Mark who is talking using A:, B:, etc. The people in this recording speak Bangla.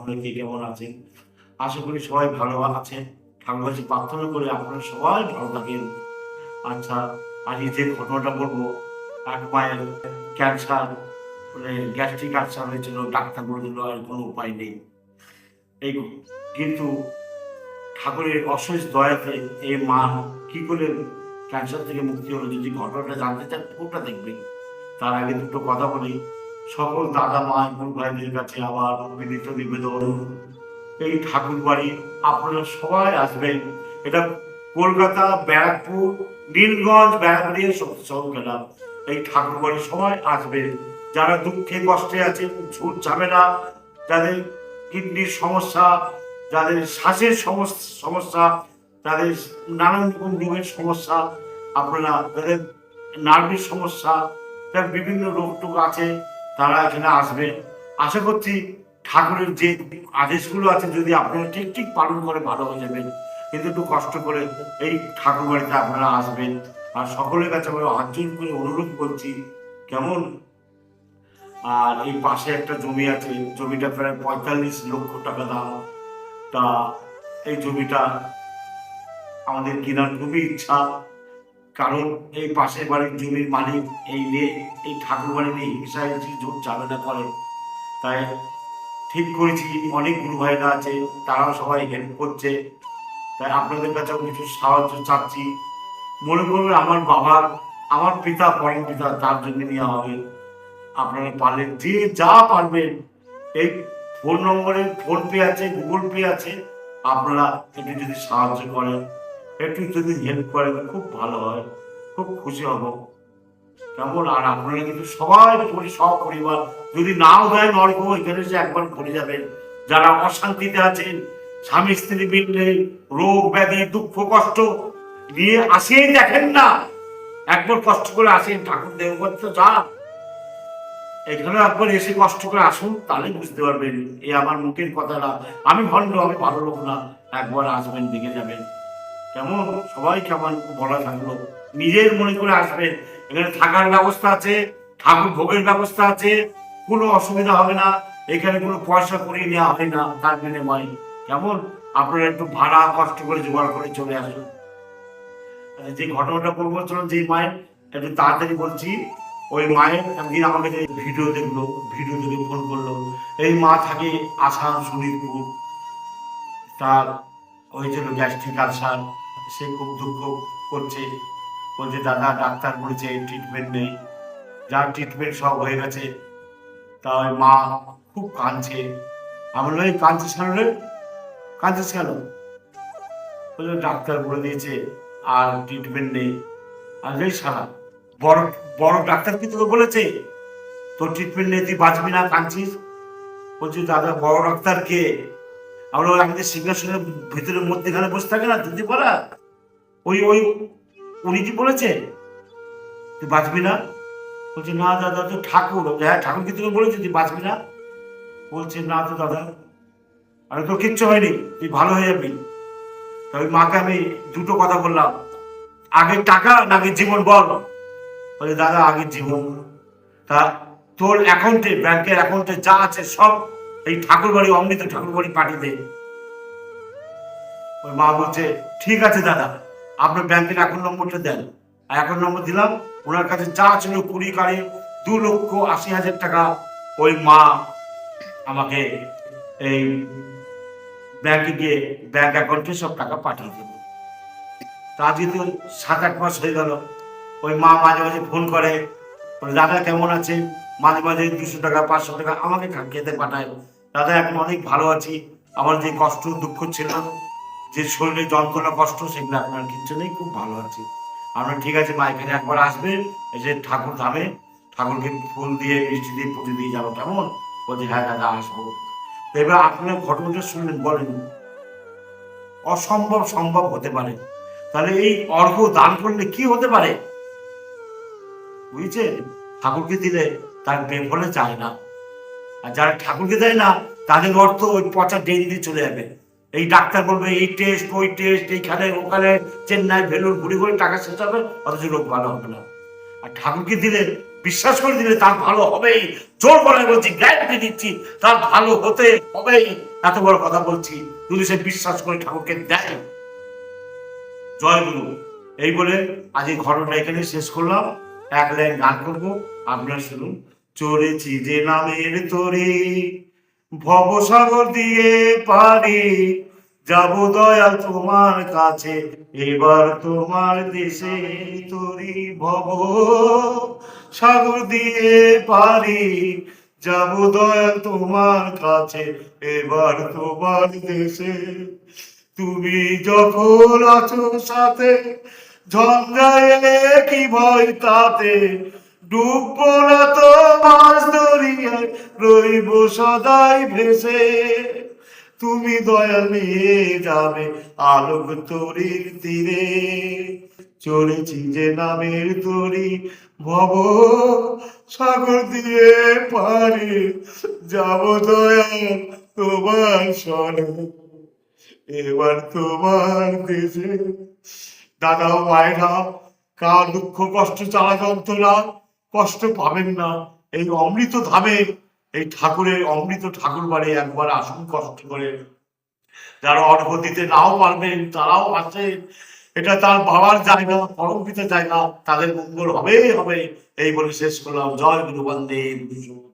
A: আপনারা কে কেমন আছেন? আশা করি সবাই ভালো আছেন। ঠাকুরের কাছে প্রার্থনা করি আপনারা সবাই ভালো থাকেন। আচ্ছা, আজ যে ঘটনাটা বলবো, এক মায়ের ক্যান্সার, মানে গ্যাস্ট্রিক আলসার হয়েছিল। ডাক্তার বলে দিল আর কোনো উপায় নেই। এই কিন্তু ঠাকুরের অশেষ দয়াতে এই মা কি করে ক্যান্সার থেকে মুক্তি হলো, যদি ঘটনাটা জানতে চান পুরোটা দেখবেন। তার আগে দুটো কথা বলি। সকল দাদা মা এবং ভাইদের কাছে আবার বিনীত নিবেদন, এই ঠাকুর বাড়ি আপনারা সবাই আসবেন। এটা কলকাতা, ব্যারাকপুর, নীলগঞ্জ, ব্যারাকপুরের সব গেলাম। এই ঠাকুর বাড়ি সবাই আসবেন। যারা দুঃখে কষ্টে আছেন, ঝুট ঝামেলা, যাদের কিডনির সমস্যা, যাদের শ্বাসের সমস্যা, যাদের নানান রকম রোগের সমস্যা, আপনারা যাদের নার্ভের সমস্যা, যাদের বিভিন্ন রোগ টোগ আছে, তারা এখানে আসবেন। আশা করছি ঠাকুরের যে আদেশগুলো আছে যদি আপনারা ঠিক ঠিক পালন করে ভালো হয়ে যাবেন। কিন্তু একটু কষ্ট করে এই ঠাকুর বাড়িতে আপনারা আসবেন। আর সকলের কাছে আমরা হাত জোর করে অনুরোধ করছি, কেমন। আর এই পাশে একটা জমি আছে, জমিটা প্রায় 45 লক্ষ টাকা দাম। তা এই জমিটা আমাদের কেনার খুবই ইচ্ছা, কারণ এই পাশের বাড়ির জমির মালিক এই ঠাকুর বাড়ির এই হিংসায় ঝোট ঝামেলা করে। তাই ঠিক করেছি, অনেক গুরু ভাইরা আছে, তারাও সবাই হেল্প করছে। তাই আপনাদের কাছেও কিছু সাহায্য চাচ্ছি। মনে করবেন আমার পিতা, পরম পিতা, তার জন্য নেওয়া হবে। আপনারা পারলেন, যে যা পারবেন, এই ফোন নম্বরে ফোন পে আছে, গুগল পে আছে, আপনারা একটু যদি সাহায্য করেন, একটু যদি হেল্প করেন, খুব ভালো হয়, খুব খুশি হব, কেমন। আর আপনারা কিন্তু সবাই সব পরিবার, যদি নাও দেয় নর্ক, এখানে এসে একবার ঘুরে যাবেন। যারা অশান্তিতে আছেন, স্বামী স্ত্রী মিললে রোগ ব্যাধি দুঃখ কষ্ট নিয়ে আসেই, দেখেন না, একবার কষ্ট করে আসেন। ঠাকুর দেবগঞ্জ তো যা, এখানে একবার এসে কষ্ট করে আসুন, তাহলে বুঝতে পারবেন। এই আমার মুখের কথাটা, আমি ভণ্ড, আমি ভালো লোক না। একবার আসবেন, দেখে যাবেন, কেমন। সবাই কেমন বলা থাকলো, নিজের মনে করে আসবেন। এখানে থাকার ব্যবস্থা আছে, ঠাকুর ভোগের ব্যবস্থা আছে, কোনো অসুবিধা হবে না। এখানে কোনো পয়সা করে নেওয়া হয় না তার বিনিময়ে, কেমন। আপনারা একটু ভাড়া কষ্ট করে জোগাড় করে চলে আসুন। যে ঘটনাটা বলবো, চলুন, যে মায়ের, একটু তাড়াতাড়ি বলছি। ওই মায়ের একদিন আমাকে ভিডিও দেখে ফোন করলো। এই মা থাকে আসাম শরীরপুর, তার হয়েছিল গ্যাস্ট্রিক আলসার। সে খুব দুঃখ করছে, বলছে দাদা ডাক্তার বলেছে ট্রিটমেন্ট নেই, যার ট্রিটমেন্ট সব হয়ে গেছে। তা ওই মা খুব কাঁদছে। আমার ওই কাঁদছিস কেন রে, কাঁদছিস কেন? বললো ডাক্তার বলে দিয়েছে আর ট্রিটমেন্ট নেই। আর এই সারা বড় বড় ডাক্তার কি তোকে বলেছে তোর ট্রিটমেন্ট নেই, তুই বাঁচবি না, কাঁদছিস? বলছি দাদা বড় ডাক্তার কে? আমরা আমাদের সিংহাসনের ভিতরে মধ্যেখানে বসে থাকে না, দিদি পারা, ওই ওই উনি কি বলেছে তুই বাঁচবি না? বলছে না দাদা, তো ঠাকুর। হ্যাঁ, ঠাকুর কি তোকে বলেছে তুই বাঁচবি না? বলছে না তো দাদা, আরে তোর কিচ্ছু হয়নি, তুই ভালো হয়ে যাবি। তা ওই মাকে আমি দুটো কথা বললাম, আগে টাকা নাকি জীবন বল? বলে দাদা আগে জীবন। তা তোর অ্যাকাউন্টে, ব্যাংকের অ্যাকাউন্টে যা আছে সব এই ঠাকুর বাড়ি, অমৃত ঠাকুর বাড়ি পাঠিয়ে দে। ওই মা বলছে ঠিক আছে দাদা, আপনার ব্যাংকের অ্যাকাউন্ট নম্বরটা দেন। অ্যাকাউন্ট নম্বর দিলাম, ওনার কাছে যা ছিল কুড়ি কারে 2,80,000 টাকা ওই মা আমাকে এই ব্যাংকে গিয়ে ব্যাংক অ্যাকাউন্টে সব টাকা পাঠিয়ে দেবে। তা আজকে তো 7-8 মাস হয়ে গেল। ওই মা মাঝে মাঝে ফোন করে, দাদা কেমন আছে, মাঝে মাঝে 200 টাকা 500 টাকা আমাকে খেতে পাঠায়। দাদা এখন অনেক ভালো আছি, আমার যে কষ্ট দুঃখ ছিল, যে শরীরে যন্ত্রণা কষ্ট, সেগুলো আপনার কিচ্ছু নেই, খুব ভালো আছি। আমরা ঠিক আছে মা, এখানে একবার আসবেন, এসে ঠাকুর ধামে ঠাকুরকে ফুল দিয়ে মিষ্টি দিয়ে পুজো দিয়ে যাবো, কেমন। বলছি হ্যাঁ দাদা আসবো। এবার আপনার ঘটনাটা শুনলেন, বলেন অসম্ভব সম্ভব হতে পারে। তাহলে এই অর্ঘ্য দান করলে কি হতে পারে, বুঝছেন। ঠাকুরকে দিলে তার বেফলে যায় না, আর যারা ঠাকুরকে দেয় না তাদের অর্থ ওই পচা ডেরি দিয়ে চলে যাবে। এই ডাক্তার বলবে এই টেস্ট ওই টেস্ট, এইখানে ওখানে, চেন্নাই ভেলুর ঘুরে ঘুরে টাকা শেষ হবে, অথচ রোগ ভালো হবে না। আর ঠাকুরকে দিলে বিশ্বাস করে দিলে তার ভালো হবেই। জোর করে বলছি, গ্যারান্টি দিচ্ছি, তার ভালো হতে হবেই। এত বড় কথা বলছি, যদি সে বিশ্বাস করে ঠাকুরকে দেয়। জয় গুরু। এই বলে আজ এই ঘটনা এখানে শেষ করলাম। এক লাইন গান করবো, আপনারা শুনুন। চড়েছি যে নামের তরি, ভবসাগর দিয়ে পারি, যাব দয়াল তোমার কাছে, এবার তোমার দেশে তরি। ভব সাগর দিয়ে পারি, যাব দয়াল তোমার কাছে, এবার তোমার দেশে। তুমি যখন আছো সাথে, ঝঞ্ঝা এলে কি ভয় তাতে, ডুববো না তো মাছ দরিয়ায়, রইব সদাই ভেসে। তুমি দয়াল নিয়ে যাবে আলোক তরির তীরে, চলেছি যে নামের তরি, ভব সাগর দিয়ে পারি, যাব দয়াল তোমার সনে, এবার তোমার দেশে। দাদা মায়েরা, কার দুঃখ কষ্ট চালা যন্ত্রণা কষ্ট পাবেন না, এই অমৃত ধামে, এই ঠাকুরের অমৃত ঠাকুর বাড়ি একবার আসুন কষ্ট করে। যারা অর্ঘ্য দিতে নাও পারবেন তারাও আসেন, এটা তার বাবার জায়গা, পরম পিতার জায়গা, তাদের মঙ্গল হবেই হবে। এই বলে শেষ করলাম। জয় গুরু, বন্দে গুরু।